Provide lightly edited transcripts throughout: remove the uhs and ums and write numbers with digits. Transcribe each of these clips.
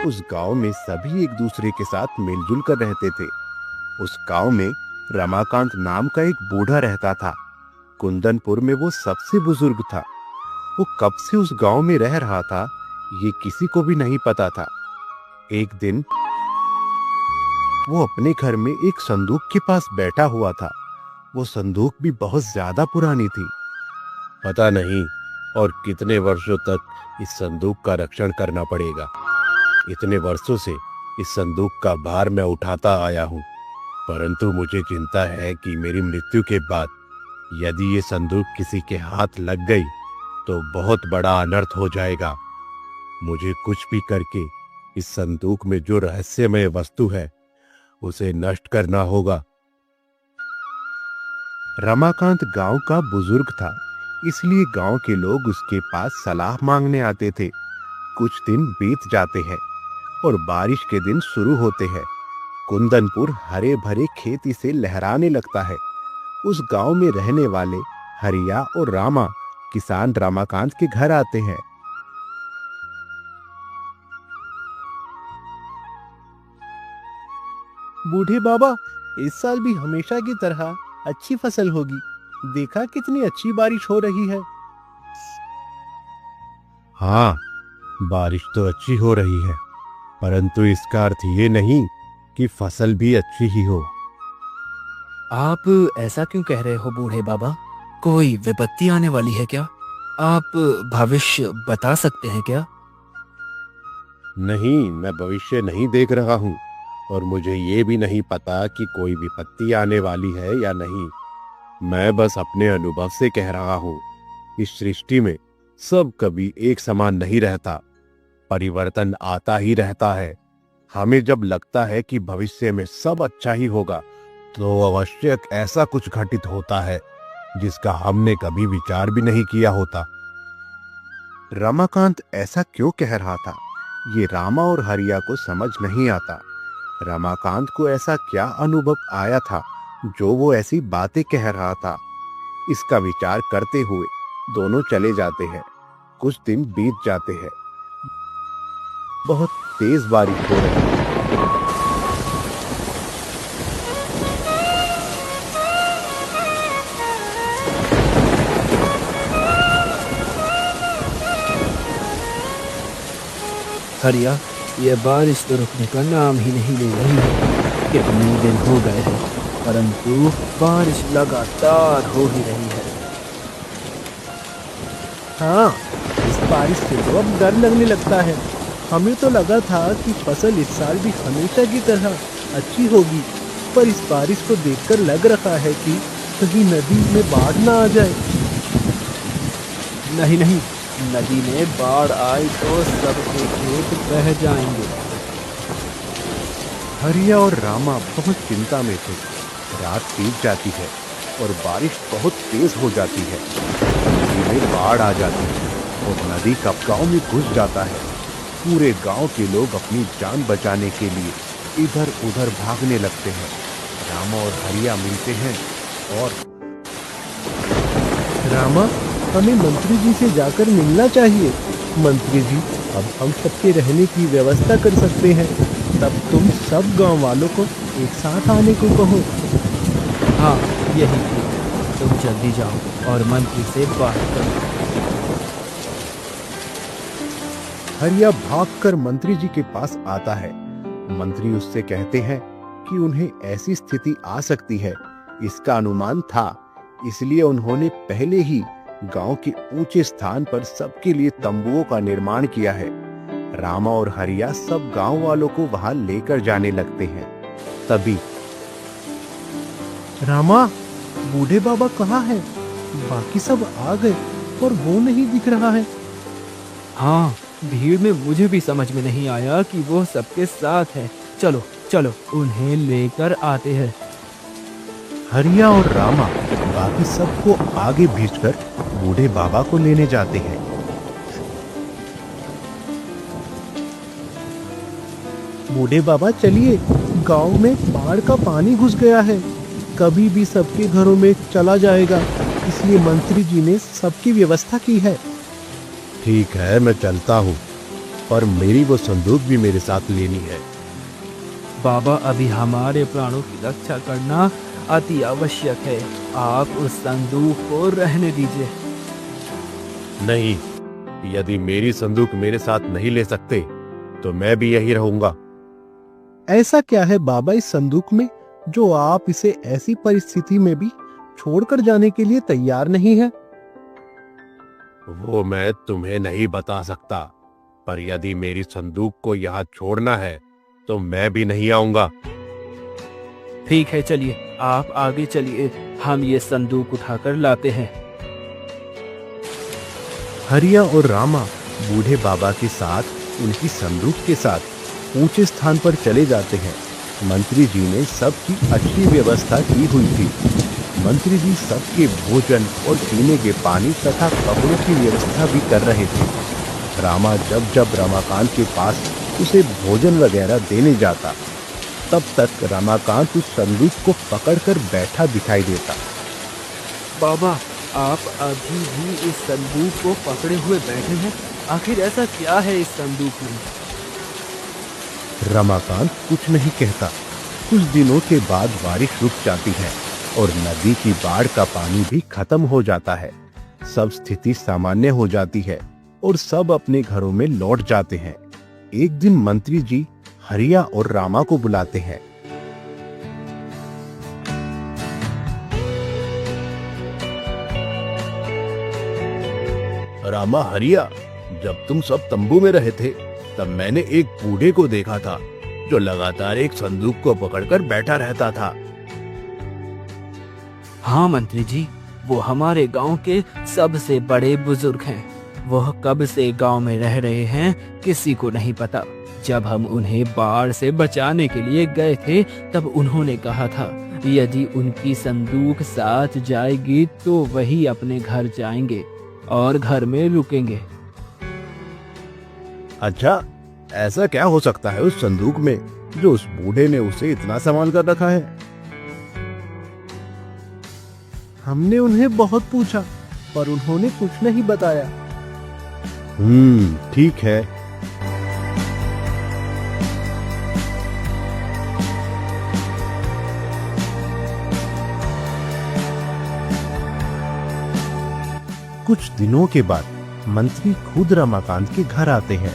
उस गांव में सभी एक दूसरे के साथ मिलजुल कर रहते थे। उस गांव में रमाकांत नाम का एक बूढ़ा रहता था। कुंदनपुर में वो सबसे बुजुर्ग था। वो कब से उस गांव में रह रहा था, ये किसी को भी नहीं पता था। एक दिन वो अपने घर में एक संदूक के पास बैठा हुआ था। वो संदूक भी बहुत ज्यादा पुरानी थी। पता नहीं और कितने वर्षों तक इस संदूक का रक्षण करना पड़ेगा। इतने वर्षों से इस संदूक का भार मैं उठाता आया हूं, परंतु मुझे चिंता है कि मेरी मृत्यु के बाद यदि ये संदूक किसी के हाथ लग गई तो बहुत बड़ा अनर्थ हो जाएगा। मुझे कुछ भी करके इस संदूक में जो रहस्यमय वस्तु है उसे नष्ट करना होगा। रमाकांत गांव का बुजुर्ग था, इसलिए गांव के लोग उसके पास सलाह मांगने आते थे। कुछ दिन बीत जाते हैं और बारिश के दिन शुरू होते हैं। कुंदनपुर हरे भरे खेती से लहराने लगता है। उस गांव में रहने वाले हरिया और रामा किसान रमाकांत के घर आते हैं। बूढ़े बाबा, इस साल भी हमेशा की तरह अच्छी फसल होगी। देखा कितनी अच्छी बारिश हो रही है। हाँ, बारिश तो अच्छी हो रही है, परंतु इसका अर्थ ये नहीं कि फसल भी अच्छी ही हो। आप ऐसा क्यों कह रहे हो बूढ़े बाबा? कोई विपत्ति आने वाली है क्या? आप भविष्य बता सकते हैं क्या? नहीं, मैं भविष्य नहीं देख रहा हूँ और मुझे ये भी नहीं पता कि कोई विपत्ति आने वाली है या नहीं। मैं बस अपने अनुभव से कह रहा हूँ। इस सृष्टि में सब कभी एक समान नहीं रहता, परिवर्तन आता ही रहता है। हमें जब लगता है कि भविष्य में सब अच्छा ही होगा, तो अवश्य ऐसा कुछ घटित होता है जिसका हमने कभी विचार भी नहीं किया होता। रमाकांत ऐसा क्यों कह रहा था, ये रामा और हरिया को समझ नहीं आता। रमाकांत को ऐसा क्या अनुभव आया था जो वो ऐसी बातें कह रहा था। इसका विचार करते हुए दोनों चले जाते हैं। कुछ दिन बीत जाते हैं। बहुत तेज बारिश हो रही है। हरिया, ये बारिश तो रुकने का नाम ही नहीं ले रही है। कितने दिन हो गए हैं, परंतु बारिश लगातार हो ही रही है। हाँ, इस बारिश से तो अब डर लगने लगता है। हमें तो लगा था कि फसल इस साल भी हमेशा की तरह अच्छी होगी, पर इस बारिश को देखकर लग रहा है कि कहीं नदी में बाढ़ ना आ जाए। नहीं नहीं, नदी में बाढ़ आई तो सबके खेत बह जाएंगे। हरिया और रामा बहुत चिंता में थे। रात बीत जाती है और बारिश बहुत तेज हो जाती है। नदी में बाढ़ आ जाती है और नदी का गांव में घुस जाता है। पूरे गांव के लोग अपनी जान बचाने के लिए इधर उधर भागने लगते हैं। रामा और हरिया मिलते हैं और रामा, हमें मंत्री जी से जाकर मिलना चाहिए। मंत्री जी, अब हम सबके रहने की व्यवस्था कर सकते हैं। तब तुम सब गांव वालों को एक साथ आने को कहो। हाँ, यही ठीक है। तुम जल्दी जाओ और मंत्री से बात करो। हरिया भागकर मंत्री जी के पास आता है। मंत्री उससे कहते हैं कि उन्हें ऐसी स्थिति आ सकती है, इसका अनुमान था, इसलिए उन्होंने पहले ही गांव के ऊंचे स्थान पर सबके लिए तंबुओं का निर्माण किया है। रामा और हरिया सब गांव वालों को वहां लेकर जाने लगते हैं। तभी रामा, बूढ़े बाबा कहाँ हैं? बाकी सब आ गए और वो नहीं दिख रहा है। हाँ, भीड़ में मुझे भी समझ में नहीं आया कि वो सबके साथ है। चलो चलो, उन्हें लेकर आते हैं। हरिया और रामा बाकी सबको आगे भेजकर बूढ़े बाबा को लेने जाते हैं। बूढ़े बाबा, चलिए, गांव में बाढ़ का पानी घुस गया है। कभी भी सबके घरों में चला जाएगा, इसलिए मंत्री जी ने सबकी व्यवस्था की है। ठीक है, मैं चलता हूँ, पर मेरी वो संदूक भी मेरे साथ लेनी है। बाबा, अभी हमारे प्राणों की रक्षा करना अति आवश्यक है। आप उस संदूक को रहने दीजिए। नहीं, यदि मेरी संदूक मेरे साथ नहीं ले सकते तो मैं भी यही रहूंगा। ऐसा क्या है बाबा इस संदूक में जो आप इसे ऐसी परिस्थिति में भी छोड़कर जाने के लिए तैयार नहीं है? वो मैं तुम्हें नहीं बता सकता, पर यदि मेरी संदूक को यहाँ छोड़ना है तो मैं भी नहीं आऊंगा। ठीक है, चलिए आप आगे चलिए, हम ये संदूक उठाकर लाते हैं। हरिया और रामा बूढ़े बाबा के साथ उनकी संदूक के साथ ऊंचे स्थान पर चले जाते हैं। मंत्री जी ने सबकी अच्छी व्यवस्था की हुई थी। मंत्री जी सबके भोजन और पीने के पानी तथा कपड़ों की व्यवस्था भी कर रहे थे। रामा जब जब रमाकांत के पास उसे भोजन वगैरह देने जाता, तब तक रमाकांत उस संदूक को पकड़कर बैठा दिखाई देता। बाबा, आप अभी भी इस संदूक को पकड़े हुए बैठे हैं। आखिर ऐसा क्या है इस संदूक में? रमाकांत कुछ नहीं कहता। कुछ दिनों के बाद बारिश रुक जाती है और नदी की बाढ़ का पानी भी खत्म हो जाता है। सब स्थिति सामान्य हो जाती है और सब अपने घरों में लौट जाते हैं। एक दिन मंत्री जी हरिया और रामा को बुलाते हैं। रामा, हरिया, जब तुम सब तंबू में रहे थे तब मैंने एक बूढ़े को देखा था जो लगातार एक संदूक को पकड़कर बैठा रहता था। हाँ मंत्री जी, वो हमारे गांव के सबसे बड़े बुजुर्ग हैं। वह कब से गांव में रह रहे हैं किसी को नहीं पता। जब हम उन्हें बाढ़ से बचाने के लिए गए थे तब उन्होंने कहा था यदि उनकी संदूक साथ जाएगी तो वही अपने घर जाएंगे और घर में रुकेंगे। अच्छा, ऐसा क्या हो सकता है उस संदूक में जो उस बूढ़े ने उसे इतना संभाल कर रखा है? हमने उन्हें बहुत पूछा पर उन्होंने कुछ नहीं बताया। ठीक है। कुछ दिनों के बाद मंत्री खुद रमाकांत के घर आते हैं।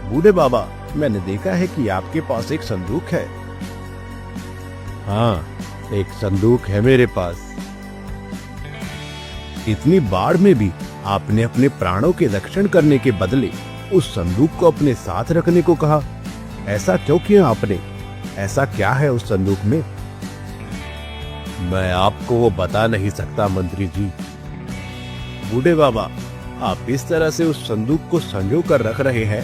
बूढ़े बाबा, मैंने देखा है कि आपके पास एक संदूक है। हाँ, एक संदूक है मेरे पास। इतनी बाढ़ में भी आपने अपने प्राणों के रक्षण करने के बदले उस संदूक को अपने साथ रखने को कहा। ऐसा क्यों किया आपने? ऐसा क्या है उस संदूक में? मैं आपको वो बता नहीं सकता मंत्री जी। बूढ़े बाबा, आप इस तरह से उस संदूक को संजो कर रख रहे हैं,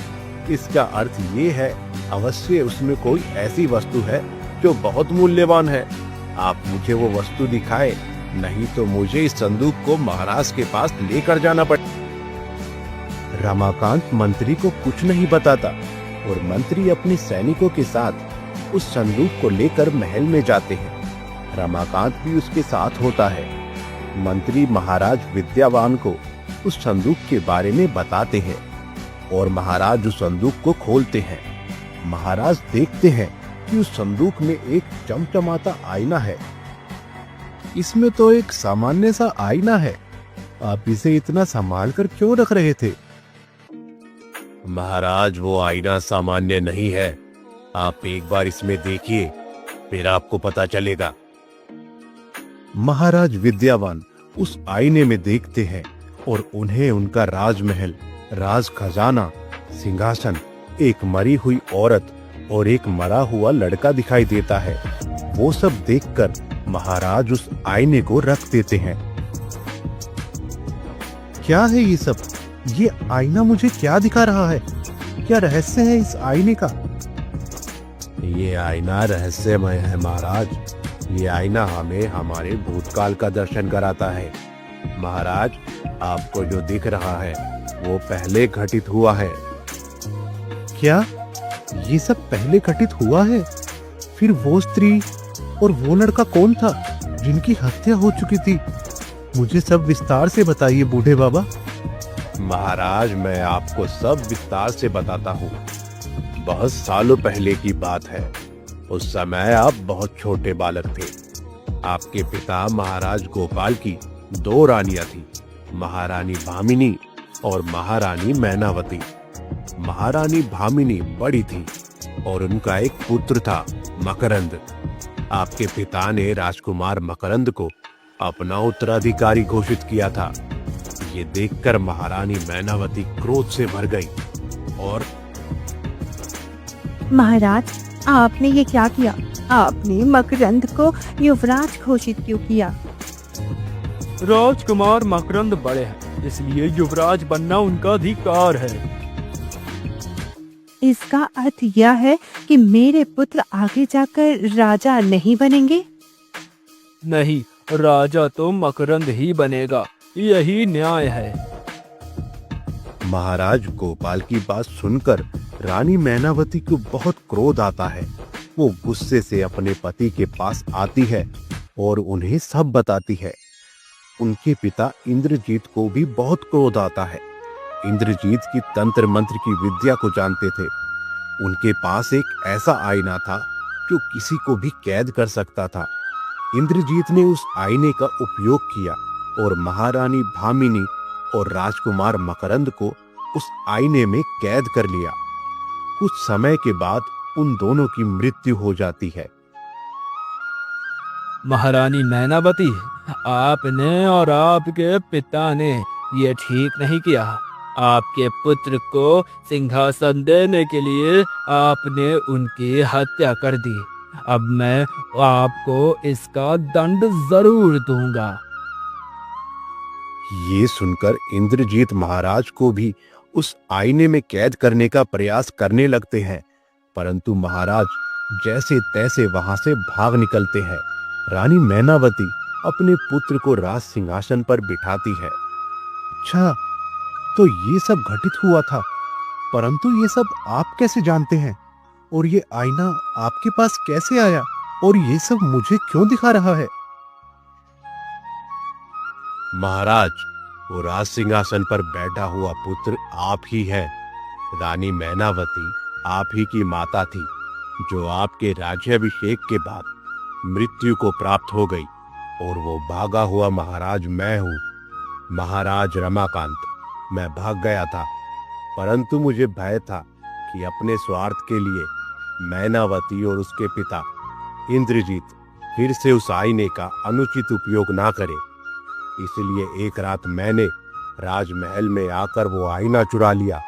इसका अर्थ ये है अवश्य उसमें कोई ऐसी वस्तु है जो बहुत मूल्यवान है। आप मुझे वो वस्तु दिखाएं, नहीं तो मुझे इस संदूक को महाराज के पास लेकर जाना पड़ेगा। रमाकांत मंत्री को कुछ नहीं बताता और मंत्री अपने सैनिकों के साथ उस संदूक को लेकर महल में जाते हैं। रमाकांत भी उसके साथ होता है। मंत्री महाराज विद्यावान को उस संदूक के बारे में बताते हैं और महाराज उस संदूक को खोलते हैं। महाराज देखते हैं कि उस संदूक में एक चमचमाता आईना है। इसमें तो एक सामान्य सा आईना है, आप इसे इतना संभाल कर क्यों रख रहे थे? महाराज, वो आईना सामान्य नहीं है। आप एक बार इसमें देखिए, फिर आपको पता चलेगा। महाराज विद्यावान उस आईने में देखते हैं और उन्हें उनका राजमहल, राज खजाना, सिंहासन, एक मरी हुई औरत और एक मरा हुआ लड़का दिखाई देता है। वो सब देखकर महाराज उस आईने को रख देते हैं। क्या है ये सब? ये आईना मुझे क्या दिखा रहा है? क्या रहस्य है इस आईने का? ये आईना रहस्यमय है महाराज। ये आईना हमें हमारे भूतकाल का दर्शन कराता है। महाराज, आपको जो दिख रहा है वो पहले घटित हुआ है। क्या ये सब पहले घटित हुआ है? फिर वो स्त्री और वो लड़का कौन था जिनकी हत्या हो चुकी थी? मुझे सब विस्तार से बताइए बूढ़े बाबा। महाराज, मैं आपको सब विस्तार से बताता हूँ। बहुत सालों पहले की बात है। उस समय आप बहुत छोटे बालक थे। आपके पिता महाराज गोपाल की 2 रानियां थी, महारानी भामिनी और महारानी मैनावती। महारानी भामिनी बड़ी थी और उनका एक पुत्र था, मकरंद। आपके पिता ने राजकुमार मकरंद को अपना उत्तराधिकारी घोषित किया था। ये देखकर महारानी मैनावती क्रोध से भर गई और महाराज, आपने ये क्या किया? आपने मकरंद को युवराज घोषित क्यों किया? राजकुमार मकरंद बड़े हैं, इसलिए युवराज बनना उनका अधिकार है। इसका अर्थ यह है कि मेरे पुत्र आगे जाकर राजा नहीं बनेंगे? नहीं, राजा तो मकरंद ही बनेगा, यही न्याय है। महाराज गोपाल की बात सुनकर रानी मैनावती को बहुत क्रोध आता है। वो गुस्से से अपने पति के पास आती है और उन्हें सब बताती है। उनके पिता इंद्रजीत को भी बहुत क्रोध आता है। इंद्रजीत की तंत्र मंत्र की विद्या को जानते थे। उनके पास एक ऐसा आईना था जो किसी को भी कैद कर सकता था। इंद्रजीत ने उस आईने का उपयोग किया और महारानी भामिनी और राजकुमार मकरंद को उस आईने में कैद कर लिया। कुछ समय के बाद उन दोनों की मृत्यु हो जाती है। महारानी मैनावती, आपने और आपके पिता ने ये ठीक नहीं किया। आपके पुत्र को सिंहासन देने के लिए आपने उनकी हत्या कर दी। अब मैं आपको इसका दंड जरूर दूंगा। ये सुनकर इंद्रजीत महाराज को भी उस आईने में कैद करने का प्रयास करने लगते हैं, परंतु महाराज जैसे तैसे वहां से भाग निकलते हैं। रानी मैनावती अपने पुत्र को राज सिंहासन पर बिठाती है। अच्छा, तो ये सब घटित हुआ था, परंतु ये सब आप कैसे जानते हैं? और ये आईना आपके पास कैसे आया? और ये सब मुझे क्यों दिखा रहा है? महाराज, वो राज सिंहासन पर बैठा हुआ पुत्र आप ही हैं। रानी मैनावती आप ही की माता थी, जो आपके राज्याभिषेक के बाद मृत्यु को प्राप्त हो गई, और वो भागा हुआ महाराज मैं हूँ, महाराज रमाकांत। मैं भाग गया था, परंतु मुझे भय था कि अपने स्वार्थ के लिए मैनावती और उसके पिता इंद्रजीत फिर से उस आईने का अनुचित उपयोग ना करे। इसलिए एक रात मैंने राजमहल में आकर वो आईना चुरा लिया।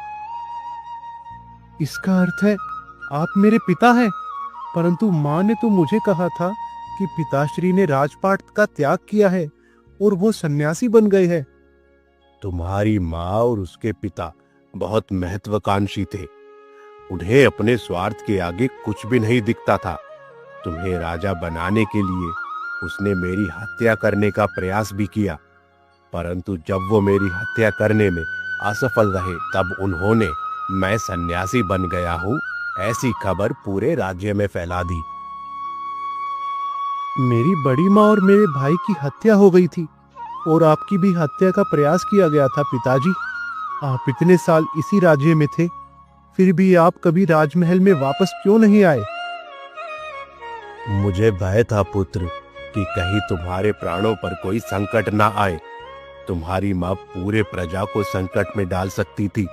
इसका अर्थ है आप मेरे पिता हैं, परंतु माँ ने तो मुझे कहा था कि पिताश्री ने राजपाट का त्याग किया है और वो सन्यासी बन गए हैं। तुम्हारी माँ और उसके पिता बहुत महत्वाकांक्षी थे। उन्हें अपने स्वार्थ के आगे कुछ भी नहीं दिखता था। तुम्हें राजा बनाने के लिए उसने मेरी हत्या करने का प्रयास भी किया, परंतु जब वो मेरी हत्या करने में असफल रहे, तब उन्होंने मैं सन्यासी बन गया हूँ ऐसी खबर पूरे राज्य में फैला दी। मेरी बड़ी माँ और मेरे भाई की हत्या हो गई थी और आपकी भी हत्या का प्रयास किया गया था पिताजी। आप इतने साल इसी राज्य में थे, फिर भी आप कभी राजमहल में वापस क्यों नहीं आए? मुझे भय था पुत्र कि कहीं तुम्हारे प्राणों पर कोई संकट ना आए। तुम्हारी माँ पूरे प्रजा को संकट में डाल सकती थी,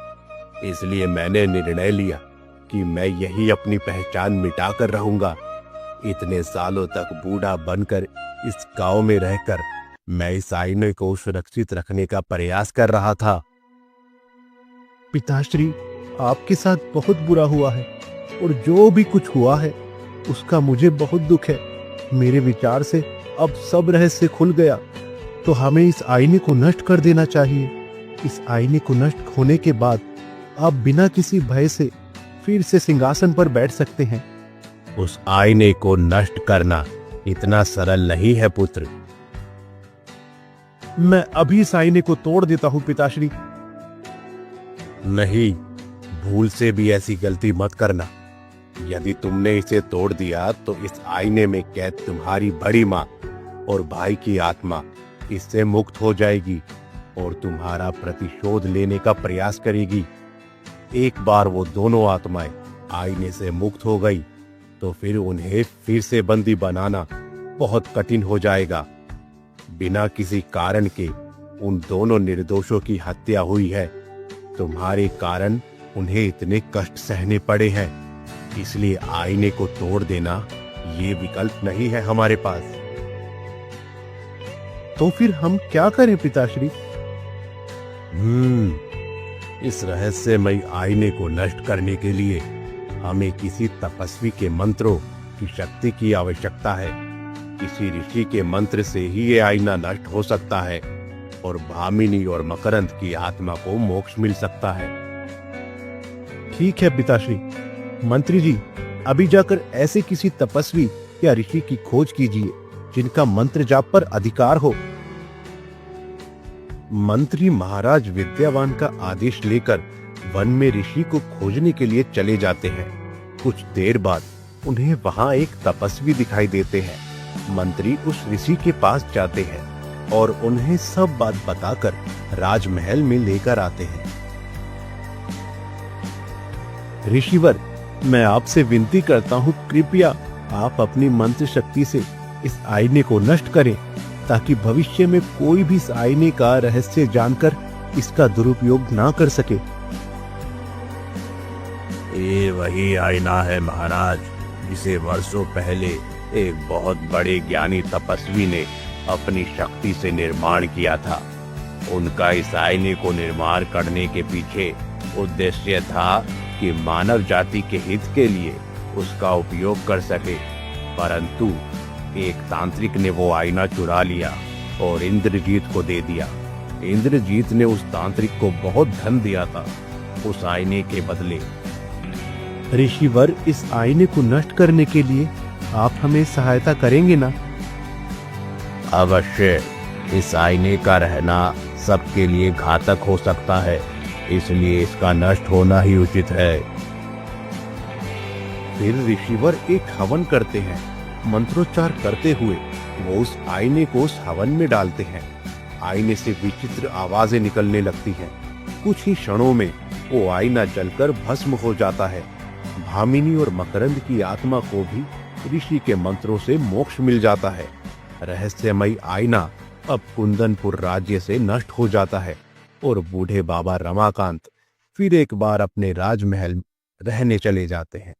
इसलिए मैंने निर्णय लिया कि मैं यही अपनी पहचान मिटाकर रहूंगा। इतने सालों तक बूढ़ा बनकर इस गांव में रहकर मैं इस आईने को सुरक्षित रखने का प्रयास कर रहा था। पिताश्री, आपके साथ बहुत बुरा हुआ है और जो भी कुछ हुआ है उसका मुझे बहुत दुख है। मेरे विचार से अब सब रहस्य खुल गया, तो हमें इस आईने को नष्ट कर देना चाहिए। इस आईने को नष्ट होने के बाद आप बिना किसी भय से फिर से सिंहासन पर बैठ सकते हैं। उस आईने को नष्ट करना इतना सरल नहीं है पुत्र। मैं अभी इस आईने को तोड़ देता हूँ पिताश्री। नहीं, भूल से भी ऐसी गलती मत करना। यदि तुमने इसे तोड़ दिया तो इस आईने में कैद तुम्हारी बड़ी माँ और भाई की आत्मा इससे मुक्त हो जाएगी और तुम्हारा प्रतिशोध लेने का प्रयास करेगी। एक बार वो दोनों आत्माएं आईने से मुक्त हो गई तो फिर उन्हें फिर से बंदी बनाना बहुत कठिन हो जाएगा। बिना किसी कारण के उन दोनों निर्दोषों की हत्या हुई है। तुम्हारे कारण उन्हें इतने कष्ट सहने पड़े हैं, इसलिए आईने को तोड़ देना ये विकल्प नहीं है हमारे पास। तो फिर हम क्या करें पिताश्री? इस रहस्यमयी आईने को नष्ट करने के लिए हमें किसी तपस्वी के मंत्रों की शक्ति की आवश्यकता है। किसी ऋषि के मंत्र से ही ये आईना नष्ट हो सकता है और भामिनी और मकरंद की आत्मा को मोक्ष मिल सकता है। ठीक है पिताश्री। मंत्री जी, अभी जाकर ऐसे किसी तपस्वी या ऋषि की खोज कीजिए जिनका मंत्र जाप पर अधिकार हो। मंत्री महाराज विद्यावान का आदेश लेकर वन में ऋषि को खोजने के लिए चले जाते हैं। कुछ देर बाद उन्हें वहां एक तपस्वी दिखाई देते हैं। मंत्री उस ऋषि के पास जाते हैं और उन्हें सब बात बताकर राजमहल में लेकर आते हैं। ऋषिवर, मैं आपसे विनती करता हूँ, कृपया आप अपनी मंत्र शक्ति से इस आईने को नष्ट करें ताकि भविष्य में कोई भी इस आईने का रहस्य जानकर इसका दुरुपयोग ना कर सके। ये वही आईना है महाराज, जिसे वर्षों पहले एक बहुत बड़े ज्ञानी तपस्वी ने अपनी शक्ति से निर्माण किया था। उनका इस आईने को निर्माण करने के पीछे उद्देश्य था कि मानव जाति के हित के लिए उसका उपयोग कर सके, परंतु एक तांत्रिक ने वो आईना चुरा लिया और इंद्रजीत को दे दिया। इंद्रजीत ने उस तांत्रिक को बहुत धन दिया था उस आईने के बदले। ऋषिवर, इस आईने को नष्ट करने के लिए आप हमें सहायता करेंगे ना? अवश्य। इस आईने का रहना सबके लिए घातक हो सकता है, इसलिए इसका नष्ट होना ही उचित है। फिर ऋषिवर एक हवन करते हैं। मंत्रोच्चार करते हुए वो उस आईने को उस हवन में डालते हैं। आईने से विचित्र आवाजें निकलने लगती हैं। कुछ ही क्षणों में वो आईना जलकर भस्म हो जाता है। भामिनी और मकरंद की आत्मा को भी ऋषि के मंत्रों से मोक्ष मिल जाता है। रहस्यमयी आईना अब कुंदनपुर राज्य से नष्ट हो जाता है और बूढ़े बाबा रमाकांत फिर एक बार अपने राजमहल रहने चले जाते हैं।